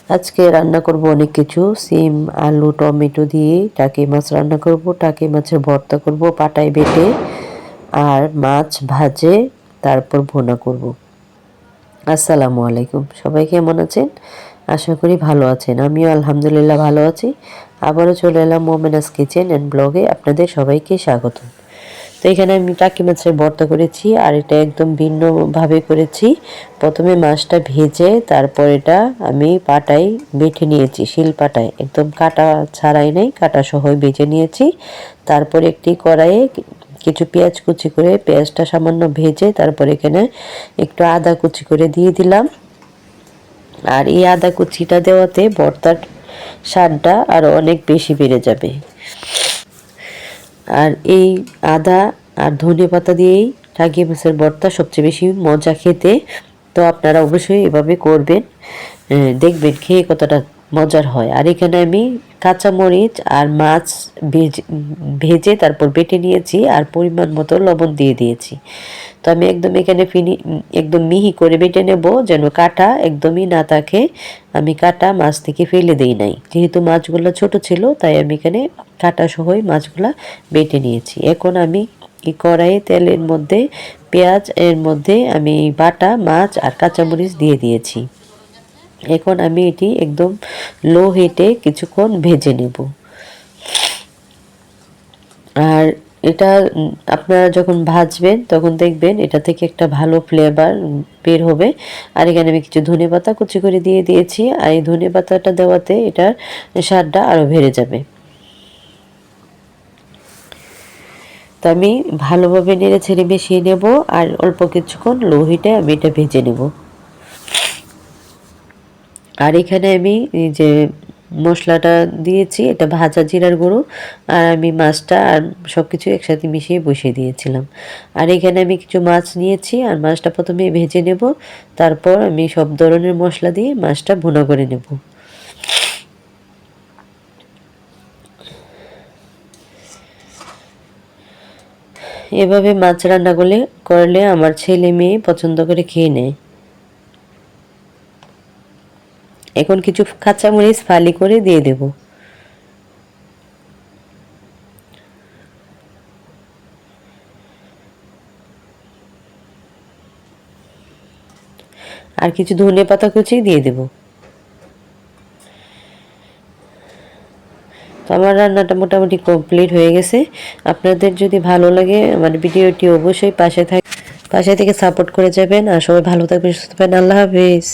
আজকে রান্না করব অনেক কিছু। সিম, আলু, টমেটো দিয়ে টাকি মাছ রান্না করব। টাকি মাছের ভর্তা করব পাটায় বেটে, আর মাছ ভাজে তারপর ভুনা করব। আসসালামু আলাইকুম, সবাই কেমন আছেন? আশা করি ভালো আছেন। আমিও আলহামদুলিল্লাহ ভালো আছি। আবারও চলে এলাম মোমেনাস কিচেন অ্যান্ড ব্লগে। আপনাদের সবাইকে স্বাগত। তো এখানে আমি টাকি মাছের ভর্তা করেছি, আর এটা একদম ভিন্নভাবে করেছি। প্রথমে মাছটা ভেজে তারপর এটা আমি পাটায় বেটে নিয়েছি, শিল পাটায়, একদম কাটা ছাড়াই নাই, কাটা সহই বেজে নিয়েছি। তারপর একটি কড়াইয়ে কিছু পেঁয়াজ কুচি করে, পেঁয়াজটা সামান্য ভেজে তারপর এখানে একটু আদা কুচি করে দিয়ে দিলাম। আর এই আদা কুচিটা দেওয়াতে ভর্তার স্বাদটা আরও অনেক বেশি বেড়ে যাবে। আর এই আদা আর ধনেপাতা দিয়েই টাকি মাছের ভর্তা সবচেয়ে বেশি মজা খেতে। তো আপনারা অবশ্যই এভাবে করবেন, দেখবেন খেয়ে কতটা মজার হয়। আর এখানে আমি কাঁচামরিচ আর মাছ ভেজে তারপর বেটে নিয়েছি, আর পরিমাণ মতো লবণ দিয়ে দিয়েছি। তো আমি একদম এখানে একদম মিহি করে বেটে নেব, যেন কাটা একদমই না থাকে। আমি কাটা মাছ থেকে ফেলে দেই নাই, যেহেতু মাছগুলো ছোট ছিল তাই আমি এখানে কাটা সহই মাছগুলা বেটে নিয়েছি। এখন আমি এই কড়াইয়ে তেলের মধ্যে পেঁয়াজ, এর মধ্যে আমি বাটা মাছ আর কাঁচামরিচ দিয়ে দিয়েছি। এখন আমি এটি একদম লো হিটে কিছুক্ষণ ভেজে নেব। আর এটা আপনারা যখন ভাজবেন তখন দেখবেন এটা থেকে একটা ভালো ফ্লেভার বের হবে। আর এখানে আমি কিছু ধনেপাতা কুচি করে দিয়ে দিয়েছি, আর এই ধনেপাতাটা দেওয়াতে এটার স্বাদটা আরও বেড়ে যাবে। তো আমি ভালোভাবে নেড়ে ছেড়ে মিশিয়ে নেব, আর অল্প কিছুক্ষণ লো হিটে আমি এটা ভেজে নেব। আর এখানে আমি এই যে মশলাটা দিয়েছি, এটা ভাজা জিরার গুঁড়ো, আর আমি মাছটা আর সব কিছু একসাথে মিশিয়ে বসিয়ে দিয়েছিলাম। আর এখানে আমি কিছু মাছ নিয়েছি, আর মাছটা প্রথমে ভেজে নেব, তারপর আমি সব ধরনের মশলা দিয়ে মাছটা ভুনা করে নেব। এভাবে মাছ রান্না করলে আমার ছেলে মেয়ে পছন্দ করে খেয়ে নেয়। এখন কিছু কাঁচামরিচ ফালি করে দিয়ে দেব। আর কিছু ধনেপাতা কুচি দিয়ে দেব। তো আমার রান্নাটা মোটামুটি কমপ্লিট হয়ে গেছে। আপনাদের যদি ভালো লাগে আমার ভিডিওটি অবশ্যই পাশে থেকে সাপোর্ট করে যাবেন। আর সবাই ভালো থাকবেন, সুস্থ থাকবেন। আল্লাহ হাফেজ।